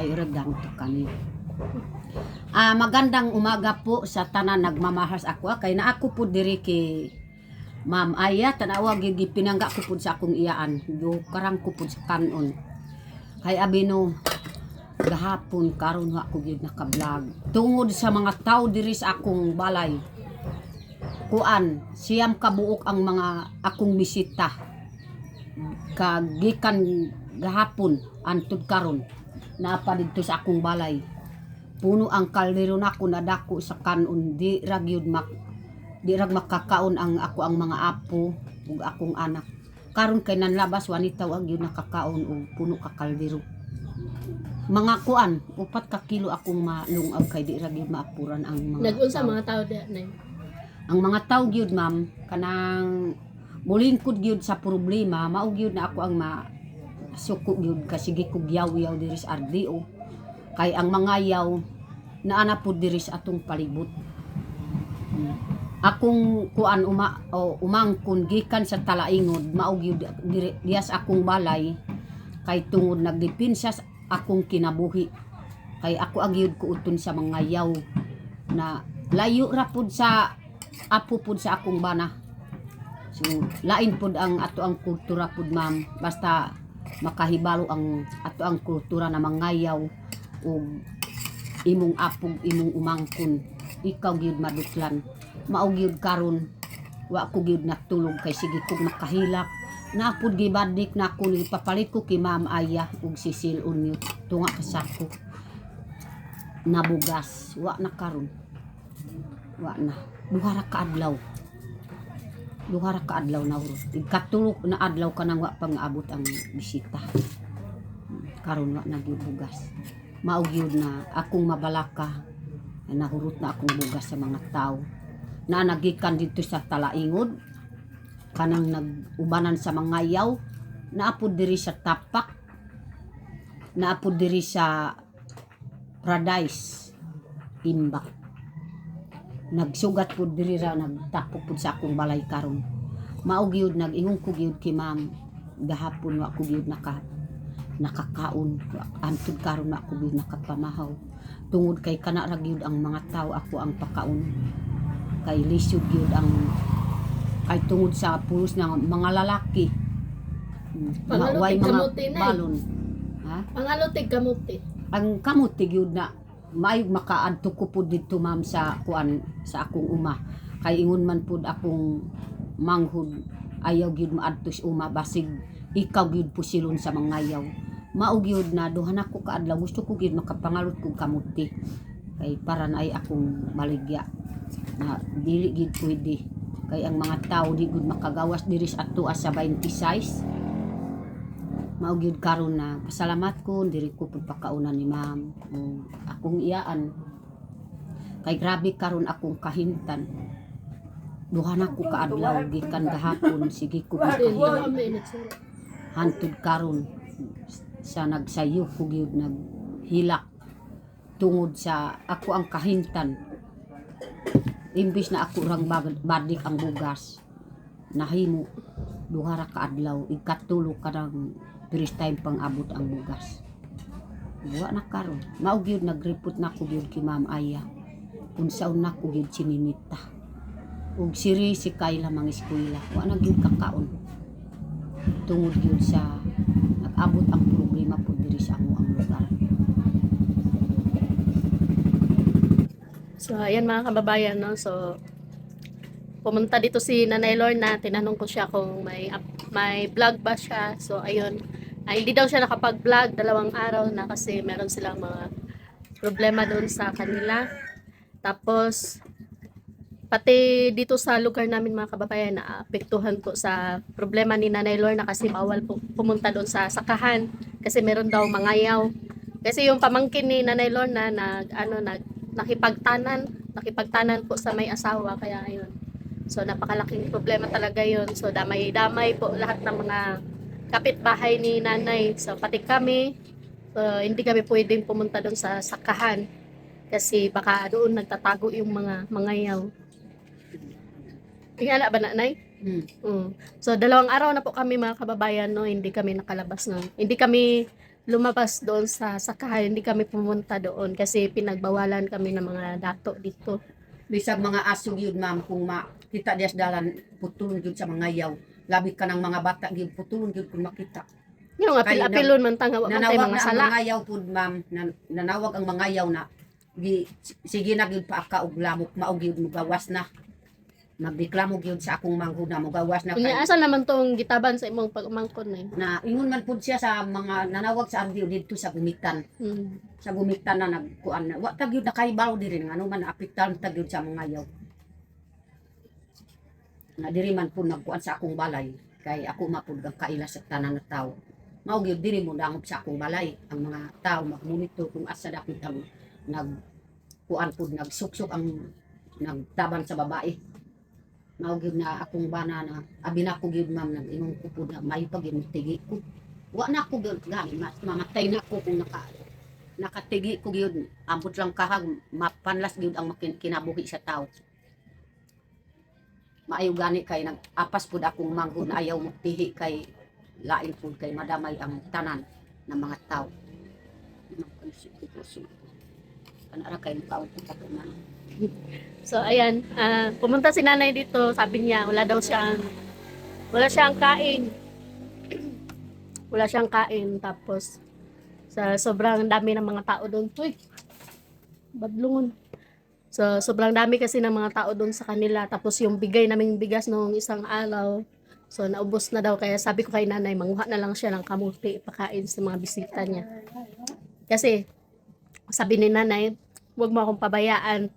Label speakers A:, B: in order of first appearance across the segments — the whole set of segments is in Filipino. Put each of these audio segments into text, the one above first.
A: kay regang to kani. Magandang umaga po sa tanan nagmamahal ako kay na ako po diri kay Ma'am Aya tanawa gid pinangga ko pud sa akong iyaan. Yo karang ko pud sa kanon. Kay abino gahapon karon wa ko gid naka-vlog. Tungod sa mga tao diri sa akong balay. Kuan, siyam kabuok ang mga akong bisita. Kagikan gahapon antud karon naapa didto sa akong balay. Puno ang kaldero nako nadako sa kanon di ra gyud makakaon ang ako ang mga apo ug akong anak. Karon kay nanlabas wanita wa gyud nakakaon og puno ka kaldero. Mga kuan, 4 ka kilo akong malungag kay di ra gyud maapuran ang mga
B: nag-unsa mga tao diha nay.
A: Ang mga tao gyud ma'am kanang mulingkod gyud sa problema mao gyud na ako ang suko gyud kasi gikog yaw-yaw diri sa RDO. Kay ang mga yaw naana pud diri sa atong palibot. Akong kuan umangkon gikan sa talaingod mao gyud diyas akong balay kay tungod nagdepensa sa akong kinabuhi. Kay ako agyud ko uton sa mga yaw na layo ra pud sa apo pud sa akong bana. So lain pud ang ato ang kultura pud ma'am basta makahibalo ang ato ang kultura na mangayaw ug imong apog imong umangkon ikaw gyud maduklan mao gyud karon wa ko gyud natulog kay sige kog nakahilak napud gibadik nako ni papalit ko kay Ma'am Aya ug sisil unyo tunga ka sako nabugas wa na karon wa na duha ra ka adlaw na urot ikatulog na adlaw kanang wa pang abot ang bisita karon wa na gyud bugas mao gyud na akong mabalaka nahurot na akong bugas sa mga tao na nagikan dito sa talaingod kanang nagubanan sa mga yaw naapod diri sa tapak naapod diri sa Paradise Imbak nagsugat pud diri ra nagtapok pud sa akong balay karon mao gyud nag-ingon ko gyud kay ma'am gahapon wa ko gyud nakakaon antud karon na ako gyud nakapamahaw tungod kay kana ra gyud ang mga tao ako ang pakaon kay lisod gyud ang kay tungod sa pulos ng mga lalaki way mga balon ha
B: Pangalutig kamuti.
A: ang kamuti gyud na may makaadto ko pud dito ma'am sa kuan sa akong uma kay ingon man pud akong manghud ayaw gyud maadto sa uma basig ikaw gyud pusilon sa mga yaw mao gyud na duha na ko kaadlaw gusto ko gyud makapangalot kog kamuti kay para na ay akong maligya na dili gyud pwede kay ang mga tao di gyud makagawas diri sa ato sa 26 mao gyud karon na pasalamat ko diri ko pud pakaunan ni ma'am akong iyaan kay grabe karon akong kahintan duha na ko kaadlaw gikan gahapon sige ko kahilaw hantud karon sa nagsayo ko gyud naghilak tungod sa ako ang kahintan imbis na ako rang badik ang bugas nahimo duha ra kaadlaw ikatulo kadang first time pang abot ang bugas wa na karon mao gyud nagreport na ko gyud kay Ma'am Aya unsaon na ko gyud sininita ug siri si Kayla mga eskwela wa na gyud kakaon tungod gyud sa nag-abot ang problema po diri sa amo ang lugar.
B: So ayan mga kababayan no. So pumunta dito si Nanay Lorna, tinanong ko siya kung may vlog ba siya. So ayun, hindi daw siya nakapag-vlog 2 araw na kasi meron silang mga problema doon sa kanila. Tapos pati dito sa lugar namin mga kababayan na apektuhan po sa problema ni Nanay Lorna kasi bawal pumunta doon sa sakahan kasi meron daw mangayaw. Kasi yung pamangkin ni Nanay Lorna nakipagtanan po sa may asawa kaya ayun. So napakalaking problema talaga yun. So damay-damay po lahat ng mga kapitbahay ni nanay. So pati kami, hindi kami pwedeng pumunta doon sa sakahan. Kasi baka doon nagtatago yung mga yaw. Tingala ba nanay? So 2 araw na po kami mga kababayan no, hindi kami nakalabas no. Hindi kami lumabas doon sa sakahan. Hindi kami pumunta doon kasi pinagbawalan kami ng mga dato dito.
A: Bisag mga aso gyud ma'am kung makita dias dalan putulon gyud sa mga yaw. Labi ka ng mga bata gyud putulon gyud kung makita.
B: Yung
A: Kay
B: apil-apilon man tanga wa man tay
A: Nanawag
B: mga
A: na ang
B: sala.
A: mga yaw pud ma'am, nanawag ang mga yaw na sige na gyud pa aka og lamok mao gyud mugawas na. Magreklamo gyud sa akong manghud na mugawas na
B: Unya
A: kay
B: asa naman tong gitaban sa imong pagmangkon na yun?
A: na ingon man pud siya sa mga nanawag sa agyo didto sa gumitan.
B: Hmm.
A: Sa gumitan na nagkuan na wa ta gyud nakaibaw diri ngano man apektahan ta gyud sa mga yaw. Na diri man pud nagkuan sa akong balay kay ako mapud ang kaila sa tanan nga tawo. Mao gyud diri mo dangop sa akong balay ang mga tawo magmonitor kung asa dapat ang nagkuan pud nagsuksok ang nagtaban sa babae. Mao gyud na akong bana na abi na ko gyud ma'am nag-ingon ko pud na may pag tigi ko. Wa na ko gyud gani mamatay na ko kung nakatigi ko gyud ambot lang kahag mapanlas gyud ang kinabuhi sa tawo. Maayo gani kay nag-apas pud akong manghod na ayaw magtihi kay lain pud kay madamay ang tanan ng mga tao. Kanara kay kaon ko man.
B: So ayan, pumunta si nanay dito, sabi niya wala siyang kain. Wala siyang kain tapos sa sobrang dami ng mga tao doon. Uy, badlungon. So sobrang dami kasi ng mga tao doon sa kanila tapos yung bigay naming bigas noong isang araw. So naubos na daw kaya sabi ko kay nanay manguha na lang siya ng kamuti pakain sa mga bisita niya. Kasi sabi ni nanay, huwag mo akong pabayaan.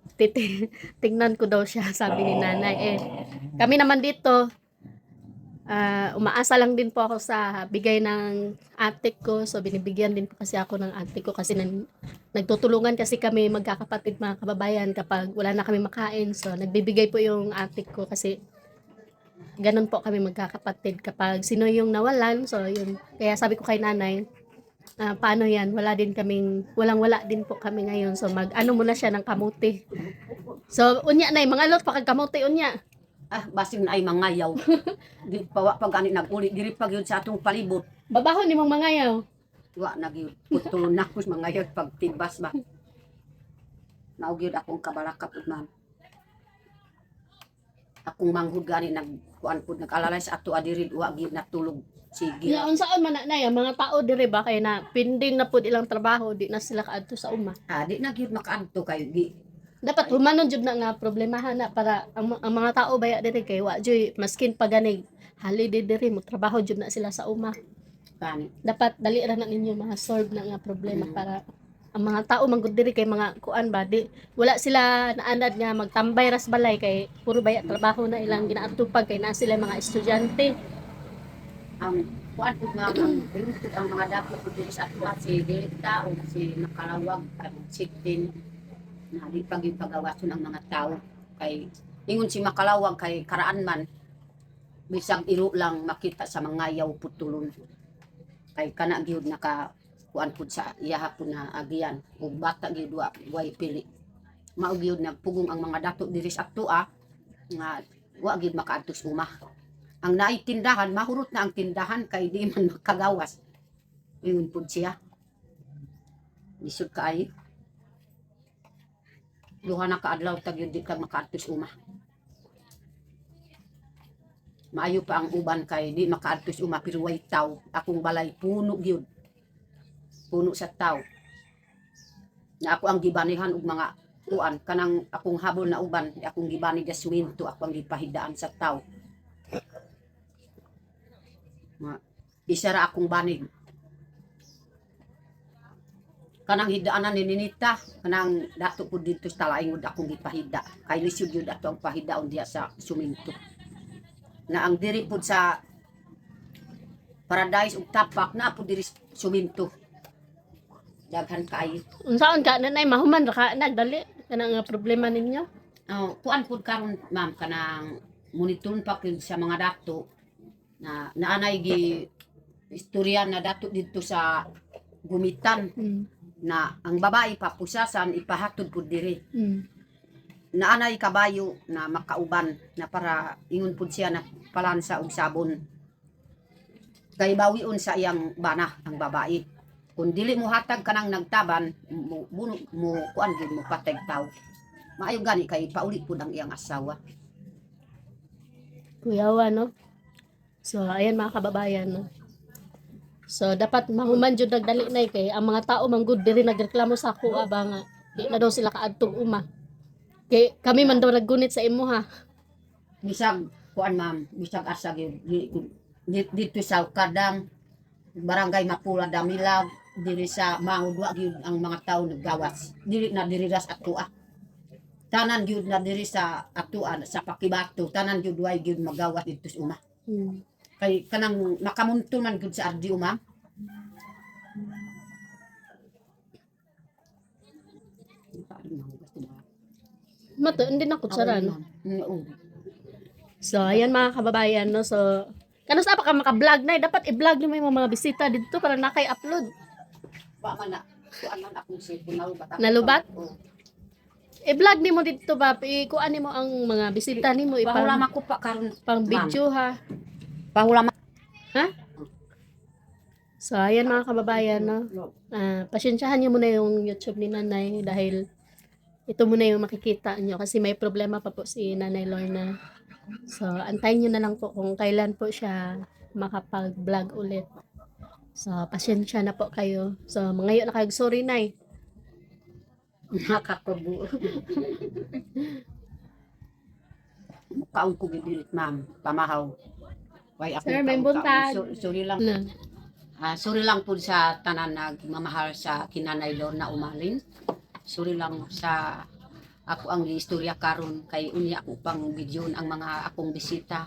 B: Tingnan ko daw siya, sabi ni nanay. Kami naman dito, umaasa lang din po ako sa bigay ng ate ko. So, binibigyan din po kasi ako ng ate ko kasi nagtutulungan kasi kami magkakapatid mga kababayan kapag wala na kami makain. So, nagbibigay po yung ate ko kasi ganun po kami magkakapatid kapag sino yung nawalan. So, yun. Kaya sabi ko kay nanay, paano yan? Walang-wala din po kami ngayon. So, mag-ano muna siya ng kamuti. So, unya na, mga lot pa kag kamuti, unya.
A: Basin na ay mga yaw. Di pa wa pag ani nag-uli diri pag yun sa atong palibot.
B: Babahon ni mong mga yaw.
A: Wa nagyud putulon na ko mga yaw pag tibas ba. Naugyud akong kabalakap ug ma'am. Akong manghud gani nagkuan pud nag-alalay sa ato adiri wa gyud natulog. Sige.
B: Ya, unsaon man na ang mga tao diri ba kay na pending na pud ilang trabaho, di na sila kaadto sa uma.
A: Di na gyud makaadto kay di
B: Dapat humanon jud na nga problemahan na para ang mga tao baya diri kay wa joy maskin pa ganig holiday diri mo trabaho jud na sila sa uma.
A: kani.
B: Dapat dali ra na ninyo ma-solve na nga problema para ang mga tao manggod diri kay mga kuan ba di wala sila naanad nga magtambay ras balay kay puro baya trabaho na ilang ginaatupag kay na sila mga estudyante.
A: Ang kuan pud nga ang mga dapat pud diri sa ato si Delta o si Nakalawag ang sitin na di pag yung pagawason ang mga tao kay ingon si Makalawag kay karaan man bisag iro lang makita sa mga yaw putulon kay kana gyud naka kuan pud sa iyaha pud na agiyan ug bata gyud way pili mao gyud nagpugong ang mga dato diri sa ato nga wa gyud makaadto sa uma ang naay tindahan mahurot na ang tindahan kay di man makagawas ingon pud siya lisod kaayo duha na kaadlaw tag yun di ka makaadto sa uma. Maayo pa ang uban kay di makaadto sa uma pero way taw. Akong balay puno gyud. Puno sa taw. Na ako ang gibanihan og mga kuan kanang akong habol na uban, akong gibani da swinto, ako ang gipahidaan sa taw. Isa ra akong banig. Kanang hidaanan ni Ninita, kanang dato ko dito sa talaingod akong gipahida. Kay lisod yun ato ang pahidaon diya sa suminto. Na ang diri pud sa Paradise ug Tapak na pud diri suminto. Daghan kaayo.
B: Unsaon ka nanay mahuman ra ka nagdali kana nga problema ninyo?
A: Kuan pud karon ma'am kanang monitoron pa pud sa mga dato na naanay gi istorya na dato dito sa gumitan. Na ang babae papusasan ipahatod pud diri. Naanay kabayo na makauban na para ingon pud siya na palansa og sabon. Kay bawion sa iyang bana ang babae. kung dili mo hatag kanang nagtaban mo kuan gyud mo patay tao. Maayo gani kay pauli pud ang iyang asawa.
B: Kuyawa, no? So, ayan mga kababayan, no? So, dapat mahuman jud nagdali na kay ang mga tao man gud diri nagreklamo sa ako ba nga di na daw sila kaadtong uma. Kay kami man daw naggunit sa imo ha.
A: Bisag kuan ma'am, bisag asa gyud dito sa kadang barangay Mapula Damilag diri sa Mangudwa gyud ang mga tao naggawas. Dili na diri ras atua. Tanan gyud na diri sa atua sa Pakibato, tanan gyud way gyud magawas dito sa uma. Kay kanang makamunto man gyud sa RDO ma'am.
B: Mato, hindi na kutsara, no?
A: Oo.
B: So, ayan mga kababayan, no? So, kanos pa ka maka-vlog na, dapat i-vlog niyo yung mga bisita dito para nakay-upload.
A: Pa man na kuan man akong cellphone nalubat.
B: Nalubat? I-vlog nimo dito ba, ikuan nimo ang mga bisita nimo
A: Pahulam ako pa karon
B: pang video ha.
A: pahulam.
B: Ha? So, ayan mga kababayan, no? Pasensyahan niyo muna yung YouTube ni Nanay dahil ito muna yung makikita niyo kasi may problema pa po si Nanay Lorna. So, antayin niyo na lang po kung kailan po siya makapag-vlog ulit. So, pasensya na po kayo. So, ngayon na kayo, sorry Nay.
A: Nakakabu. Kaon ko gidilit ma'am, pamahaw. Way ako.
B: Sir, may buntag.
A: Sorry lang.
B: Na.
A: Sorry lang po sa tanan nagmamahal sa kinanay Lorna Umalin. Sorry lang sa ako ang istorya karon kay unya ako pang video ang mga akong bisita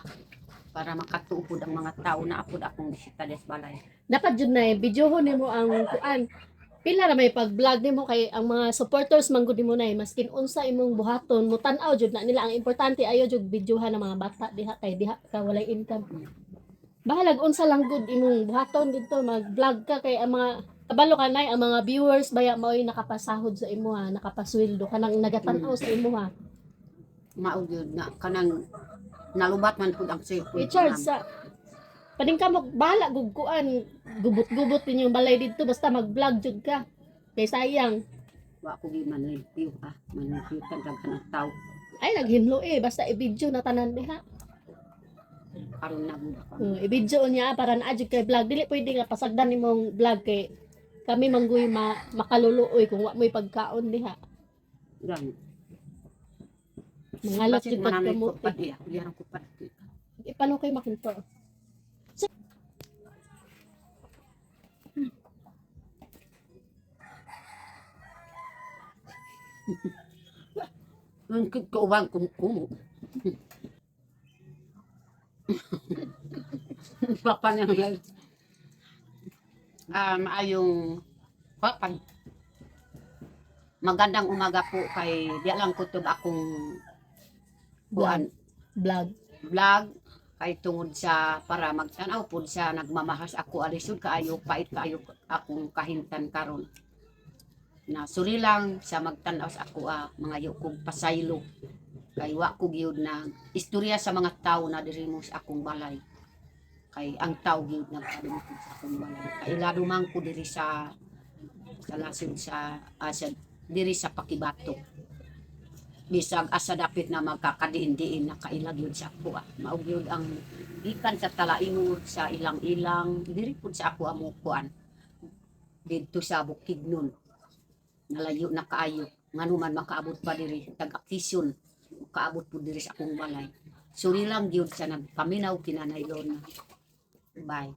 A: para makatuupod ang mga tao na akong bisita des balay.
B: Dapat jud na videohon nimo ang kuan. Pila ra may pag-vlog nimo kay ang mga supporters man gud nimo nay maskin unsa imong buhaton mo tan-aw jud na nila ang importante ayo jud videohan ng mga bata diha kay diha ka walay income. Bahalag unsa lang gud imong buhaton dito mag-vlog ka kay ang mga kabalo ka nay ang mga viewers baya mao'y nakapasahod sa imo ha, nakapasweldo kanang nagatan-aw sa imo ha.
A: Mao gyud na kanang nalubat man pud ang sayo.
B: I-charge sa pading ka mo bahala gud kuan gubot-gubot ninyong balay dito basta mag-vlog jud ka. Kay sayang.
A: Wa ko gi manlipiw manlipiw kan ang tao.
B: Ay naghinlo basta i-video na tanan diha.
A: Karon na gud pa.
B: I-video niya para na jud kay vlog dili pwede nga pasagdan nimong vlog kay kami manggoy makaluluoy kung wa mo'y pagkaon diha.
A: Gan.
B: Mangalot jud pag
A: Mananay
B: kamote.
A: ko pa diya, diyan ko pa.
B: Paano kay makinto?
A: Ang kauban kung kumo. Papa niyang yan. Maayong papan. Magandang umaga po kay di lang kutob akong kuan
B: Vlog.
A: vlog kay tungod sa para magtanaw pud sa nagmamahas ako alisod kaayo pait kaayo akong kahintan karon. Na suri lang sa magtanaw sa ako mga yukog pasaylo kay wa ko gyud na istorya sa mga tao na diri mo sa akong balay kay ang tao gyud nagpadung sa akong balay kay lado man ko diri sa lasod sa diri sa Pakibato bisag asa dapit na magkakadiin-diin na kailag yun sa ako mao gyud ang ikan sa talaingod sa ilang-ilang diri pud sa ako amo kuan didto sa Bukidnon nalayo na kaayo nganuman makaabot pa diri tag-akisyon makaabot pud diri sa akong balay suri lang gyud sa nagpaminaw kinanay Lorna. Bye.